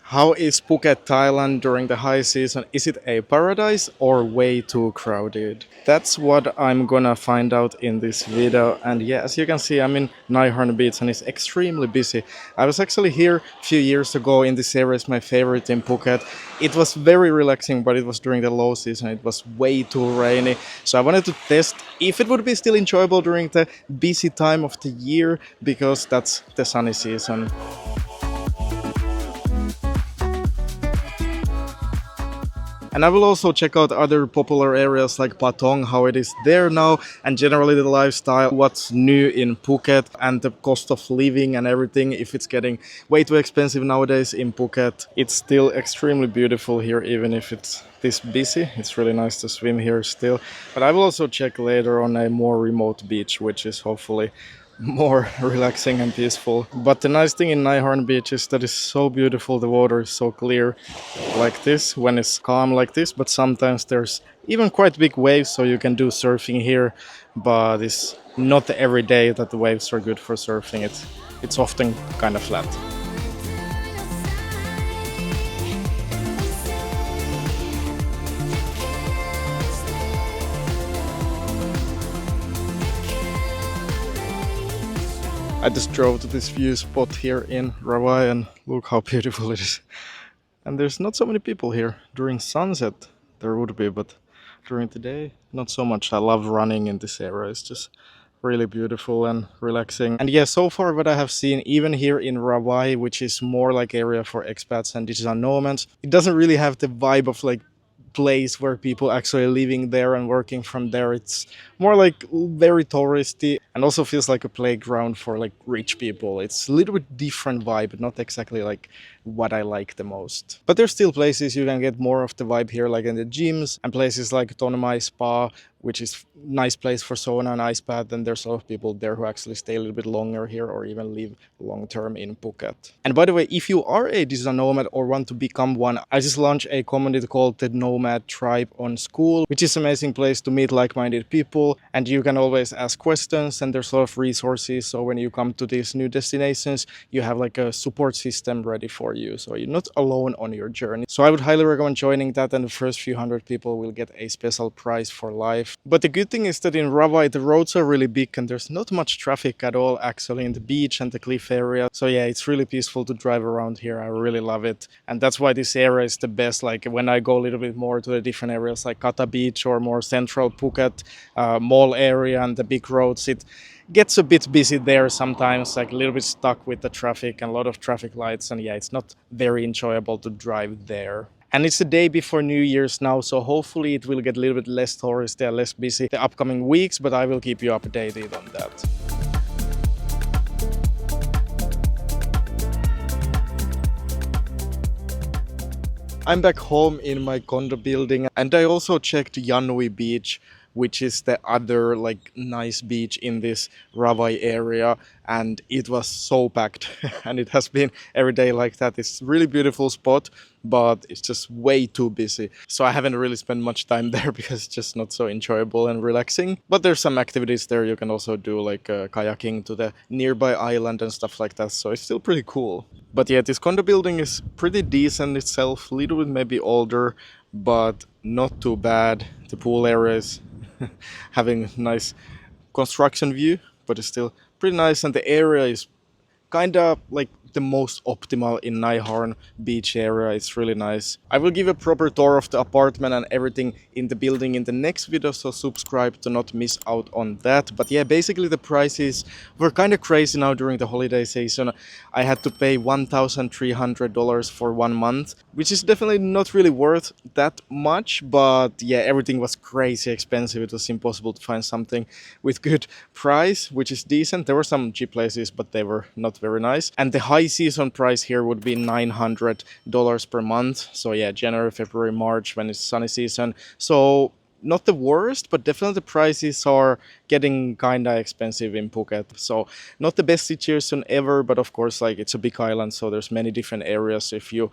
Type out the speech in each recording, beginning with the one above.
How is Phuket, Thailand during the high season? Is it a paradise or way too crowded? That's what I'm gonna find out in this video. And yeah, as you can see, I'm in Nai Harn Beach and it's extremely busy. I was actually here a few years ago in this area. It's my favorite in Phuket. It was very relaxing, but it was during the low season. It was way too rainy. So I wanted to test if it would be still enjoyable during the busy time of the year because that's the sunny season. And I will also check out other popular areas like Patong, how it is there now, and generally the lifestyle, what's new in Phuket, and the cost of living and everything. If it's getting way too expensive nowadays in Phuket, it's still extremely beautiful here, even if it's this busy. It's really nice to swim here still. But I will also check later on a more remote beach, which is hopefully more relaxing and peaceful. But the nice thing in Nai Harn Beach is that it's so beautiful. The water is so clear like this when it's calm like this, but sometimes there's even quite big waves, so you can do surfing here, but it's not every day that the waves are good for surfing. It's often kind of flat. I just drove to this view spot here in Rawai and look how beautiful it is. And there's not so many people here. During sunset there would be, but during the day not so much. I love running in this area. It's just really beautiful and relaxing. And yeah, so far what I have seen, even here in Rawai, which is more like area for expats and digital nomads, it doesn't really have the vibe of like place where people actually living there and working from there. It's more like very touristy and also feels like a playground for like rich people. It's a little bit different vibe, not exactly like what I like the most. But there's still places you can get more of the vibe here, like in the gyms and places like Nomad Spa, which is nice place for sauna and ice bath. And there's a lot of people there who actually stay a little bit longer here or even live long term in Phuket. And by the way, if you are a digital nomad or want to become one, I just launched a community called the Nomad Tribe on School, which is an amazing place to meet like-minded people. And you can always ask questions and there's a lot of resources. So when you come to these new destinations, you have like a support system ready for you. So you're not alone on your journey. So I would highly recommend joining that, and the first few hundred people will get a special prize for life. But the good thing is that in Rawai, the roads are really big and there's not much traffic at all actually in the beach and the cliff area. So yeah, it's really peaceful to drive around here. I really love it. And that's why this area is the best. Like when I go a little bit more to the different areas like Kata Beach or more central Phuket, mall area and the big roads, it gets a bit busy there sometimes, like a little bit stuck with the traffic and a lot of traffic lights. And yeah, it's not very enjoyable to drive there. And it's the day before New Year's now, so hopefully it will get a little bit less touristy and less busy the upcoming weeks, but I will keep you updated on that. I'm back home in my condo building and I also checked Janui Beach, which is the other like nice beach in this Rawai area, and it was so packed and it has been every day like that. It's a really beautiful spot, but it's just way too busy. So I haven't really spent much time there because it's just not so enjoyable and relaxing. But there's some activities there you can also do, like kayaking to the nearby island and stuff like that. So it's still pretty cool. But yeah, this condo building is pretty decent itself, a little bit maybe older, but not too bad. The pool area is having a nice construction view, but it's still pretty nice, and the area is kind of like the most optimal in Nai Harn beach area. It's really nice. I will give a proper tour of the apartment and everything in the building in the next video, so subscribe to not miss out on that. But yeah, basically the prices were kind of crazy now during the holiday season. I had to pay $1,300 for 1 month, which is definitely not really worth that much, but yeah, everything was crazy expensive. It was impossible to find something with good price, which is decent. There were some cheap places, but they were not very nice. And the high season price here would be $900 per month. So yeah, January, February, March when it's sunny season. So not the worst, but definitely the prices are getting kinda expensive in Phuket. So not the best situation ever, but of course like it's a big island, so there's many different areas. If you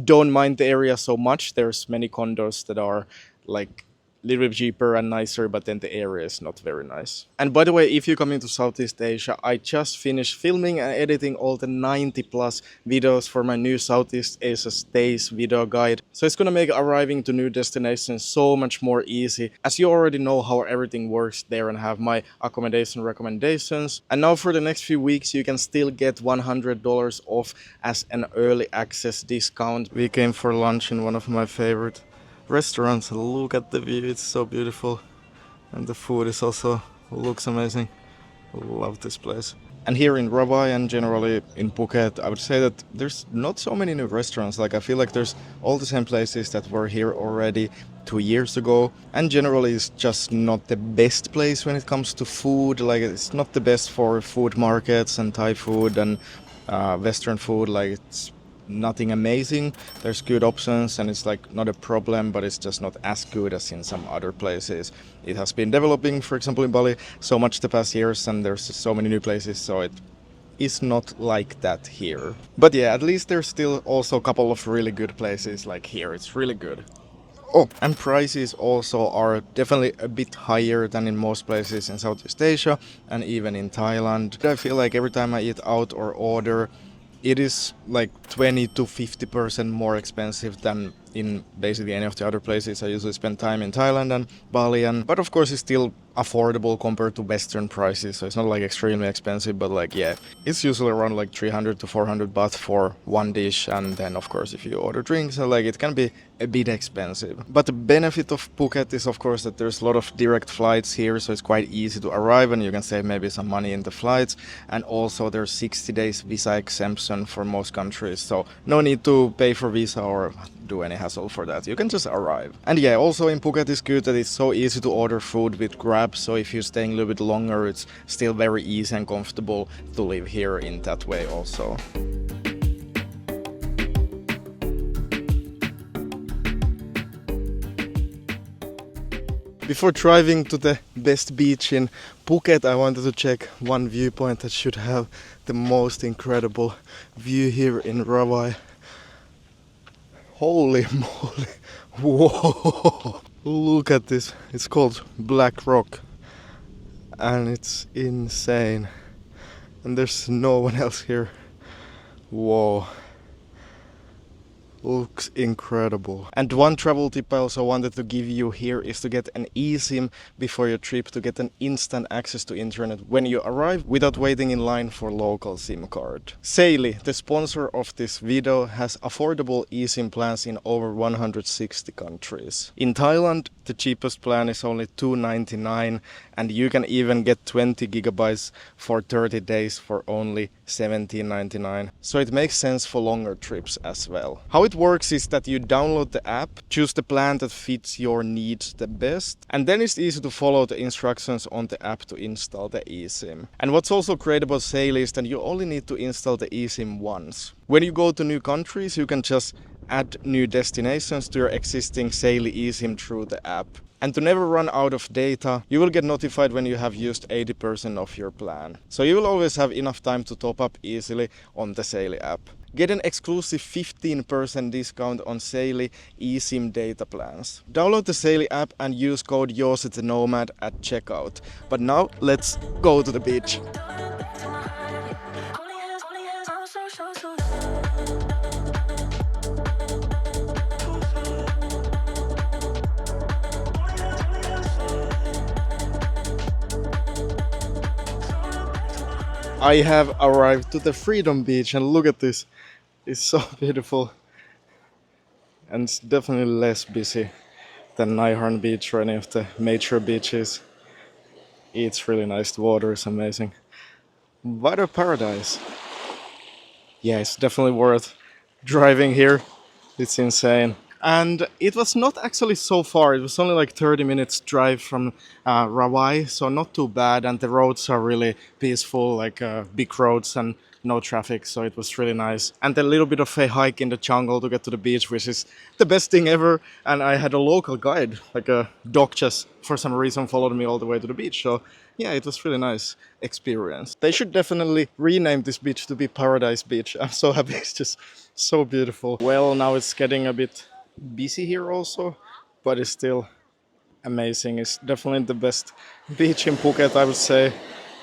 don't mind the area so much, there's many condos that are like little bit cheaper and nicer, but then the area is not very nice. And by the way, if you come into Southeast Asia, I just finished filming and editing all the 90 plus videos for my new Southeast Asia Stays video guide. So it's gonna make arriving to new destinations so much more easy, as you already know how everything works there and have my accommodation recommendations. And now for the next few weeks, you can still get $100 off as an early access discount. We came for lunch in one of my favorite restaurants. Look at the view, it's so beautiful, and the food is also looks amazing. Love this place. And here in Rawai and generally in Phuket, I would say that there's not so many new restaurants. Like, I feel like there's all the same places that were here already 2 years ago, and generally it's just not the best place when it comes to food. Like, it's not the best for food markets and Thai food and Western food. Like, it's nothing amazing. There's good options and it's like not a problem, but it's just not as good as in some other places. It has been developing, for example in Bali, so much the past years, and there's so many new places, so it is not like that here. But yeah, at least there's still also a couple of really good places like here. It's really good. Oh, and prices also are definitely a bit higher than in most places in Southeast Asia and even in Thailand. I feel like every time I eat out or order, it is like 20 to 50% more expensive than in basically any of the other places. I usually spend time in Thailand and Bali, but of course it's still affordable compared to Western prices, so it's not like extremely expensive, but like, yeah, it's usually around like 300 to 400 baht for one dish, and then of course if you order drinks, like, it can be a bit expensive. But the benefit of Phuket is of course that there's a lot of direct flights here, so it's quite easy to arrive and you can save maybe some money in the flights, and also there's 60 days visa exemption for most countries, so no need to pay for visa or do any hassle for that. You can just arrive. And yeah, also in Phuket it's good that it's so easy to order food with Grab, so if you're staying a little bit longer, it's still very easy and comfortable to live here in that way also. Before driving to the best beach in Phuket, I wanted to check one viewpoint that should have the most incredible view here in Rawai. Holy moly! Whoa! Look at this. It's called Black Rock, and it's insane. And there's no one else here. Whoa! Looks incredible. And one travel tip I also wanted to give you here is to get an eSIM before your trip to get an instant access to internet when you arrive without waiting in line for local SIM card. Saily, the sponsor of this video, has affordable eSIM plans in over 160 countries. In Thailand, the cheapest plan is only $2.99, and you can even get 20 gigabytes for 30 days for only $17.99. So it makes sense for longer trips as well. How it works is that you download the app, choose the plan that fits your needs the best, and then it's easy to follow the instructions on the app to install the eSIM. And what's also great about Saily is that you only need to install the eSIM once. When you go to new countries, you can just add new destinations to your existing Saily eSIM through the app. And to never run out of data, you will get notified when you have used 80% of your plan. So you will always have enough time to top up easily on the Saily app. Get an exclusive 15% discount on Saily eSIM data plans. Download the Saily app and use code Nomad at checkout. But now let's go to the beach. I have arrived to the Freedom Beach, and look at this. It's so beautiful. And it's definitely less busy than Naiharn Beach or any of the major beaches. It's really nice. The water is amazing. What a paradise. Yeah, it's definitely worth driving here. It's insane. And it was not actually so far. It was only like 30 minutes drive from Rawai, so not too bad. And the roads are really peaceful, like big roads and no traffic, so it was really nice. And a little bit of a hike in the jungle to get to the beach, which is the best thing ever. And I had a local guide, like a dog, just for some reason followed me all the way to the beach. So yeah, it was really nice experience. They should definitely rename this beach to be Paradise Beach. I'm so happy. It's just so beautiful. Well, now it's getting a bit busy here also, but it's still amazing. It's definitely the best beach in Phuket, I would say.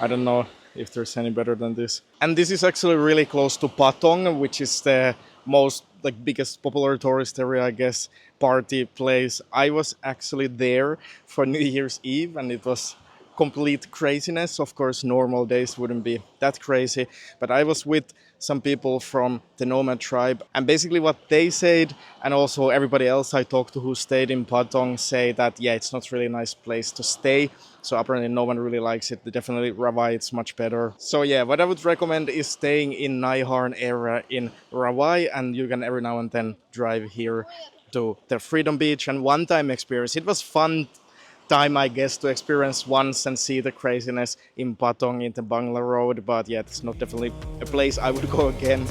I don't know if there's any better than this. And this is actually really close to Patong, which is the most like biggest popular tourist area, I guess, party place. I was actually there for New Year's Eve, and it was complete craziness. Of course, normal days wouldn't be that crazy, but I was with some people from the Nomad tribe, and basically what they said, and also everybody else I talked to who stayed in Patong, say that yeah, it's not really a nice place to stay. So apparently no one really likes it. Definitely Rawai, it's much better. So yeah, what I would recommend is staying in Naiharn area in Rawai, and you can every now and then drive here to the Freedom Beach and one time experience. It was fun time, I guess, to experience once and see the craziness in Patong in the Bangla Road. But yeah, it's not definitely a place I would go again.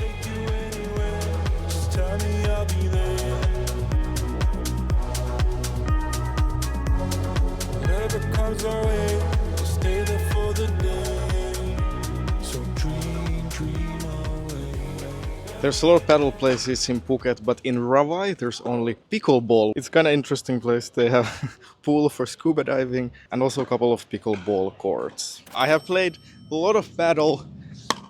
There's a lot of paddle places in Phuket, but in Rawai there's only pickleball. It's kind of interesting place. They have pool for scuba diving and also a couple of pickleball courts. I have played a lot of paddle,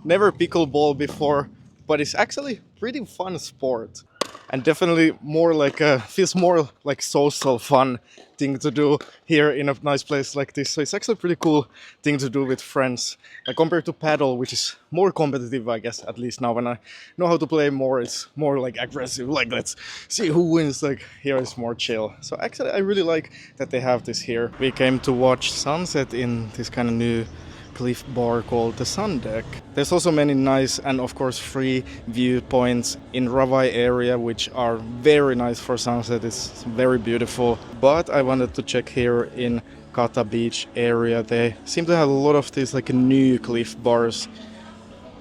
never pickleball before, but it's actually pretty fun sport. And definitely more like feels more like social fun thing to do here in a nice place like this. So it's actually a pretty cool thing to do with friends. Like compared to paddle, which is more competitive, I guess, at least now when I know how to play more, it's more like aggressive, like let's see who wins. Like here it's more chill. So actually I really like that they have this here. We came to watch sunset in this kind of new cliff bar called the Sun Deck. There's also many nice and of course free viewpoints in Rawai area which are very nice for sunset. It's very beautiful. But I wanted to check here in Kata Beach area. They seem to have a lot of these like new cliff bars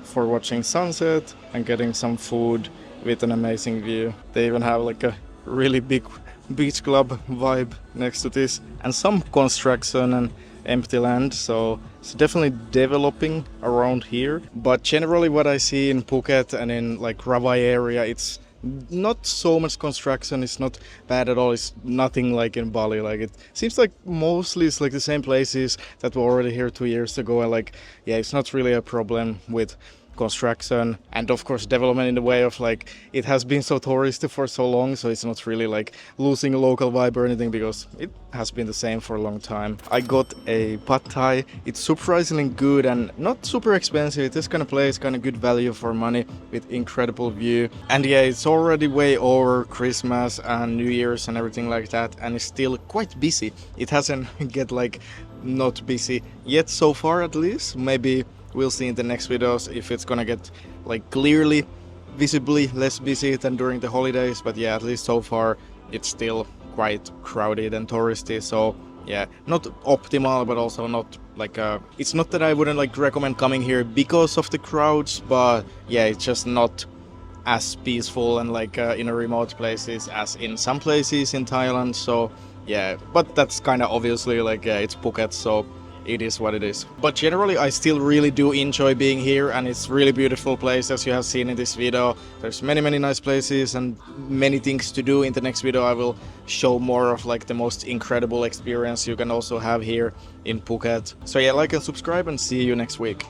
for watching sunset and getting some food with an amazing view. They even have like a really big beach club vibe next to this and some construction and empty land, so it's definitely developing around here. But generally what I see in Phuket and in like Rawai area, it's not so much construction. It's not bad at all. It's nothing like in Bali. Like it seems like mostly it's like the same places that were already here 2 years ago, and like yeah, it's not really a problem with construction and of course development in the way of like it has been so touristy for so long, so it's not really like losing a local vibe or anything because it has been the same for a long time. I got a pad thai. It's surprisingly good and not super expensive. This kind of place, kind of good value for money with incredible view. And yeah, it's already way over Christmas and New Year's and everything like that, and it's still quite busy. It hasn't get like not busy yet so far, at least. Maybe we'll see in the next videos if it's gonna get like clearly visibly less busy than during the holidays, but yeah, at least so far it's still quite crowded and touristy. So yeah, not optimal, but also not like it's not that I wouldn't like recommend coming here because of the crowds, but yeah, it's just not as peaceful and like in a remote places as in some places in Thailand. So yeah, but that's kind of obviously like it's Phuket, so it is what it is. But generally I still really do enjoy being here, and it's really beautiful place as you have seen in this video. There's many nice places and many things to do. In the next video I will show more of like the most incredible experience you can also have here in Phuket. So yeah, like and subscribe and see you next week.